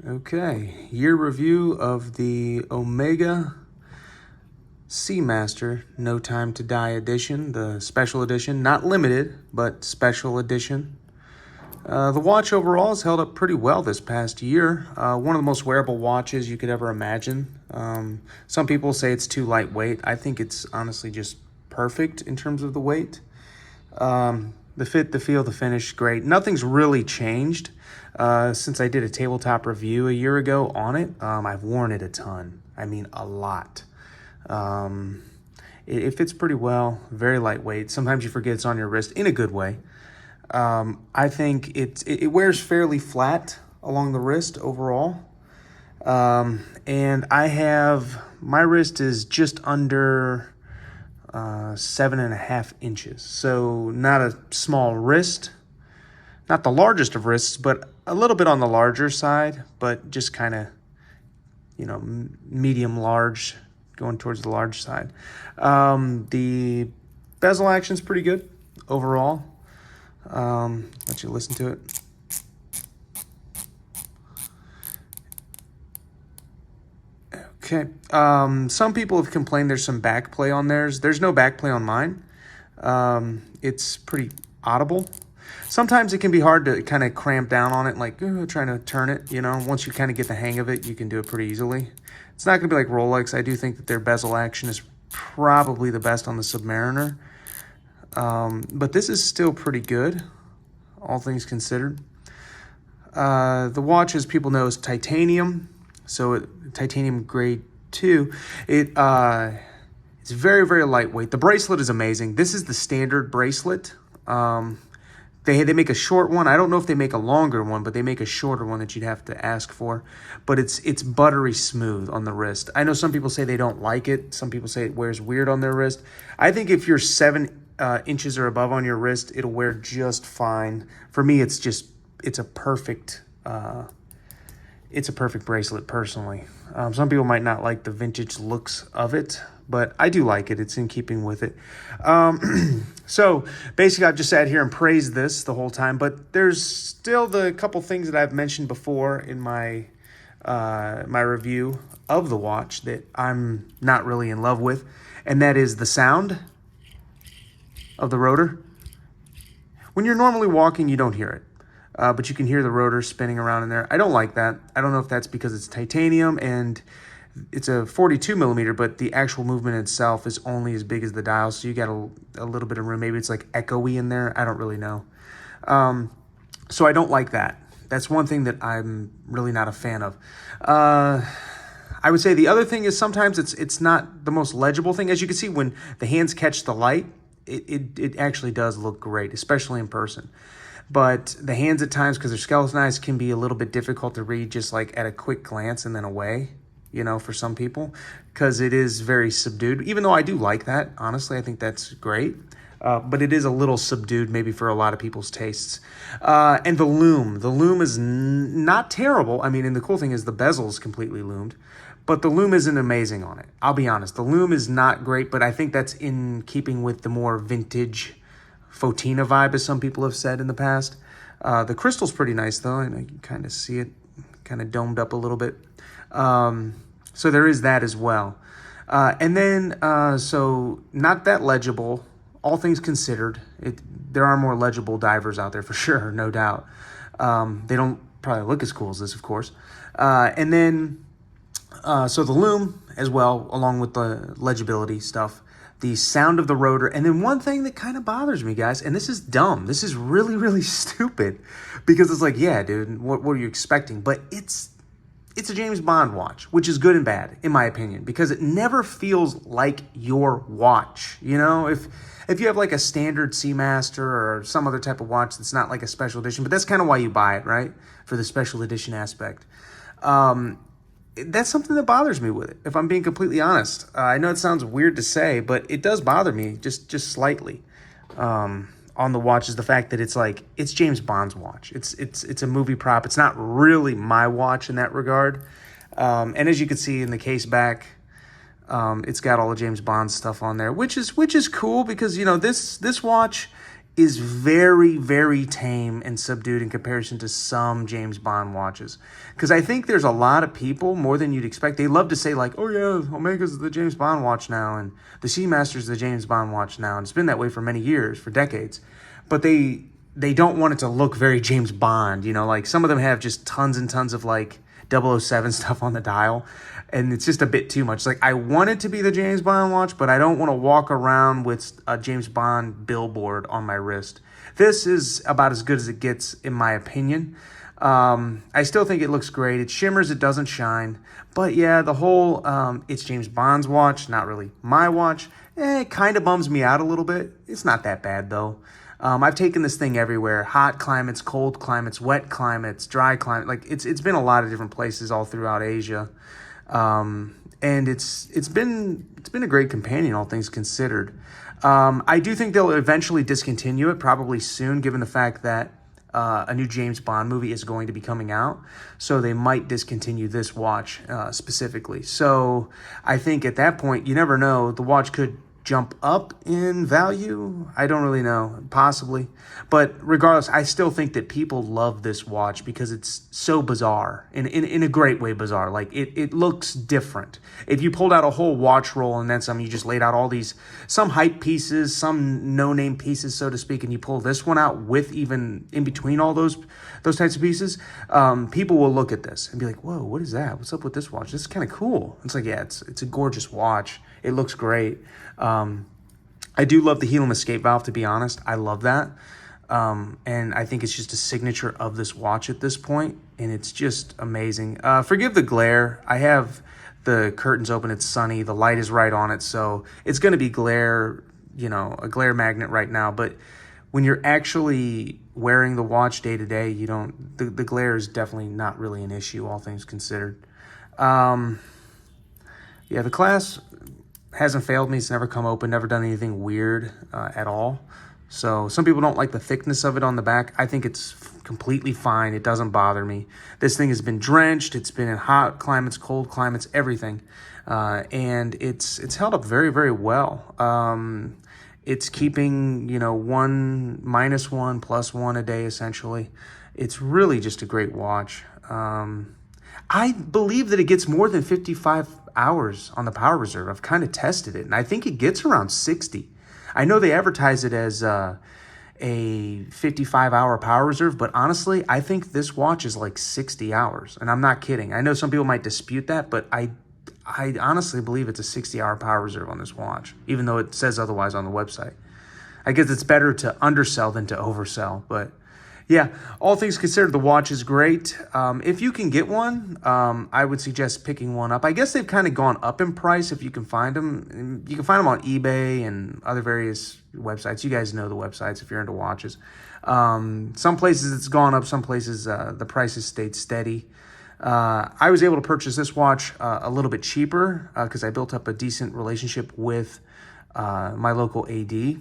Okay, year review of the Omega Seamaster No Time to Die edition, the special edition, not limited, but special edition. The watch overall has held up pretty well this past year. One of the most wearable watches you could ever imagine. Some people say it's too lightweight. I think it's honestly just perfect in terms of the weight. The fit, the feel, the finish, great. Nothing's really changed since I did a tabletop review a year ago on it. I've worn it a ton. I mean, a lot. It fits pretty well, very lightweight. Sometimes you forget it's on your wrist in a good way. I think it wears fairly flat along the wrist overall. And my wrist is just under 7.5 inches. So not a small wrist, not the largest of wrists, but a little bit on the larger side, but just kind of, medium large, going towards the large side. The bezel action is pretty good overall. Let you listen to it. Okay. Some people have complained there's some backplay on theirs. There's no backplay on mine. It's pretty audible. Sometimes it can be hard to kind of cramp down on it, like trying to turn it, Once you kind of get the hang of it, you can do it pretty easily. It's not going to be like Rolex. I do think that their bezel action is probably the best on the Submariner. But this is still pretty good, all things considered. The watch, as people know, is titanium. So titanium grade 2. It's very, very lightweight. The bracelet is amazing. This is the standard bracelet. They make a short one. I don't know if they make a longer one, but they make a shorter one that you'd have to ask for. But it's buttery smooth on the wrist. I know some people say they don't like it. Some people say it wears weird on their wrist. I think if you're 7 inches or above on your wrist, it'll wear just fine. For me, it's a perfect bracelet personally. Some people might not like the vintage looks of it, but I do like it. It's in keeping with it. So basically, I've just sat here and praised this the whole time, but there's still the couple things that I've mentioned before in my review of the watch that I'm not really in love with, and that is the sound of the rotor. When you're normally walking, you don't hear it. But you can hear the rotor spinning around in there. I don't like that. I don't know if that's because it's titanium and it's a 42 millimeter, but the actual movement itself is only as big as the dial, so you got a little bit of room. Maybe it's like echoey in there. I don't really know. So I don't like that. That's one thing that I'm really not a fan of. I would say the other thing is sometimes it's not the most legible thing. As you can see, when the hands catch the light, it actually does look great, especially in person. But the hands at times, because they're skeletonized, can be a little bit difficult to read just like at a quick glance and then away, for some people, because it is very subdued. Even though I do like that, honestly, I think that's great. But it is a little subdued maybe for a lot of people's tastes. And the loom is not terrible. I mean, and the cool thing is the bezel is completely loomed, but the loom isn't amazing on it. I'll be honest. The loom is not great, but I think that's in keeping with the more vintage Fotina vibe, as some people have said in the past. The crystal's pretty nice, though, and I can kind of see it kind of domed up a little bit. So there is that as well. And then, so not that legible, all things considered. There are more legible divers out there for sure, no doubt. They don't probably look as cool as this, of course. And then, so the loom as well, along with the legibility stuff. The sound of the rotor, and then one thing that kind of bothers me, guys, and this is dumb. This is really, really stupid, because it's like, yeah, dude, what are you expecting? But it's a James Bond watch, which is good and bad, in my opinion, because it never feels like your watch. If you have like a standard Seamaster or some other type of watch that's not like a special edition, but that's kind of why you buy it, right? For the special edition aspect. That's something that bothers me with it, if I'm being completely honest. I know it sounds weird to say, but it does bother me just slightly on the watch, is the fact that it's James Bond's watch. It's a movie prop. It's not really my watch in that regard. And as you can see in the case back, it's got all the James Bond stuff on there, which is cool because, this watch is very, very tame and subdued in comparison to some James Bond watches. Because I think there's a lot of people, more than you'd expect, they love to say like, oh yeah, Omega's the James Bond watch now, and the Seamaster's the James Bond watch now, and it's been that way for many years, for decades. But they don't want it to look very James Bond, you know, like some of them have just tons and tons of like 007 stuff on the dial, and it's just a bit too much. Like, I want it to be the James Bond watch, but I don't want to walk around with a James Bond billboard on my wrist. This is about as good as it gets, in my opinion. I still think it looks great. It shimmers, it doesn't shine. But yeah, the whole, it's James Bond's watch, not really my watch. It kind of bums me out a little bit. It's not that bad, though. I've taken this thing everywhere: hot climates, cold climates, wet climates, dry climate. Like it's been a lot of different places all throughout Asia, and it's been a great companion, all things considered. I do think they'll eventually discontinue it, probably soon, given the fact that a new James Bond movie is going to be coming out, so they might discontinue this watch specifically. So I think at that point, you never know, the watch could jump up in value. I don't really know, possibly. But regardless, I still think that people love this watch because it's so bizarre, in a great way bizarre. Like, it looks different. If you pulled out a whole watch roll and then some, you just laid out all these, some hype pieces, some no-name pieces, so to speak, and you pull this one out with even in between all those types of pieces, people will look at this and be like, whoa, what is that? What's up with this watch? This is kind of cool. It's like, yeah, it's a gorgeous watch. It looks great. I do love the helium escape valve, to be honest. I love that. And I think it's just a signature of this watch at this point, and it's just amazing. Forgive the glare. I have the curtains open. It's sunny. The light is right on it, so it's going to be glare, you know, a glare magnet right now. But when you're actually wearing the watch day to day, you don't. The glare is definitely not really an issue, all things considered. Yeah, the class hasn't failed me. It's never come open, never done anything weird at all. So some people don't like the thickness of it on the back. I think it's completely fine. It doesn't bother me. This thing has been drenched. It's been in hot climates, cold climates, everything. And it's held up very, very well. It's keeping, you know, 1, -1, +1 a day, essentially. It's really just a great watch. I believe that it gets more than 55 hours on the power reserve. I've kind of tested it, and I think it gets around 60. I know they advertise it as a 55-hour power reserve, but honestly, I think this watch is like 60 hours, and I'm not kidding. I know some people might dispute that, but I honestly believe it's a 60-hour power reserve on this watch, even though it says otherwise on the website. I guess it's better to undersell than to oversell, but yeah, all things considered, the watch is great. If you can get one, I would suggest picking one up. I guess they've kind of gone up in price if you can find them. You can find them on eBay and other various websites. You guys know the websites if you're into watches. Some places it's gone up. Some places the price has stayed steady. I was able to purchase this watch a little bit cheaper because I built up a decent relationship with my local AD.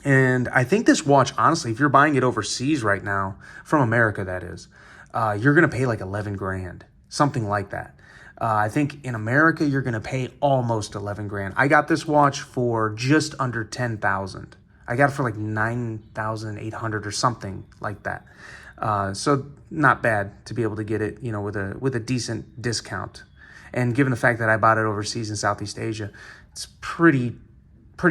And I think this watch, honestly, if you're buying it overseas right now, from America that is, you're going to pay like 11 grand, something like that. I think in America, you're going to pay almost 11 grand. I got this watch for just under 10,000. I got it for like 9,800 or something like that. So not bad to be able to get it, you know, with a decent discount. And given the fact that I bought it overseas in Southeast Asia, it's pretty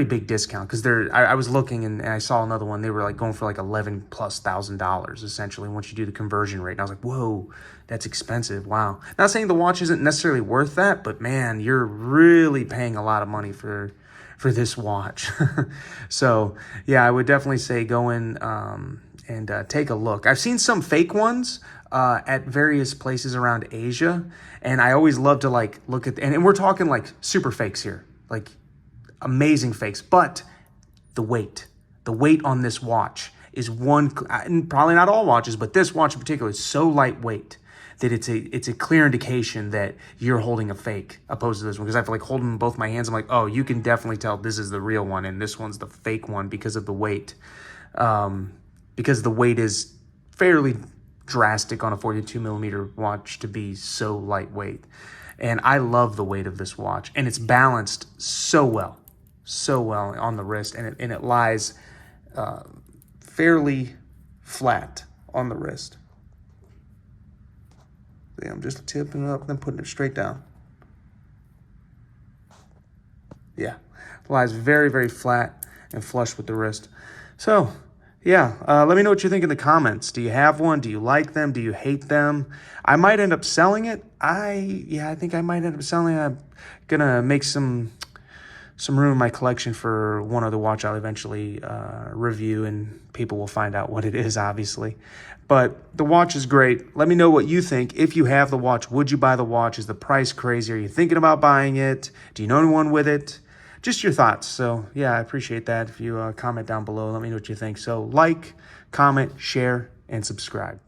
big discount, because I was looking and I saw another one. They were like going for like $11,000+ essentially once you do the conversion rate. And I was like, whoa, that's expensive. Wow. Not saying the watch isn't necessarily worth that, but man, you're really paying a lot of money for this watch. So yeah, I would definitely say go in and take a look. I've seen some fake ones at various places around Asia, and I always love to like look at, and we're talking like super fakes here, like amazing fakes, but the weight on this watch is probably not all watches, but this watch in particular is so lightweight that it's a clear indication that you're holding a fake opposed to this one. Because I feel like holding both my hands, I'm like, oh, you can definitely tell this is the real one and this one's the fake one because of the weight. Because the weight is fairly drastic on a 42 millimeter watch to be so lightweight. And I love the weight of this watch, and it's balanced so well on the wrist, and it lies fairly flat on the wrist. See, I'm just tipping it up, then putting it straight down. Yeah, lies very, very flat and flush with the wrist. So, yeah, let me know what you think in the comments. Do you have one? Do you like them? Do you hate them? I might end up selling it. I think I might end up selling it. I'm gonna make some room in my collection for one other watch I'll eventually review, and people will find out what it is, obviously. But the watch is great. Let me know what you think. If you have the watch, would you buy the watch? Is the price crazy? Are you thinking about buying it? Do you know anyone with it? Just your thoughts. So, yeah, I appreciate that. If you comment down below, let me know what you think. So, like, comment, share, and subscribe.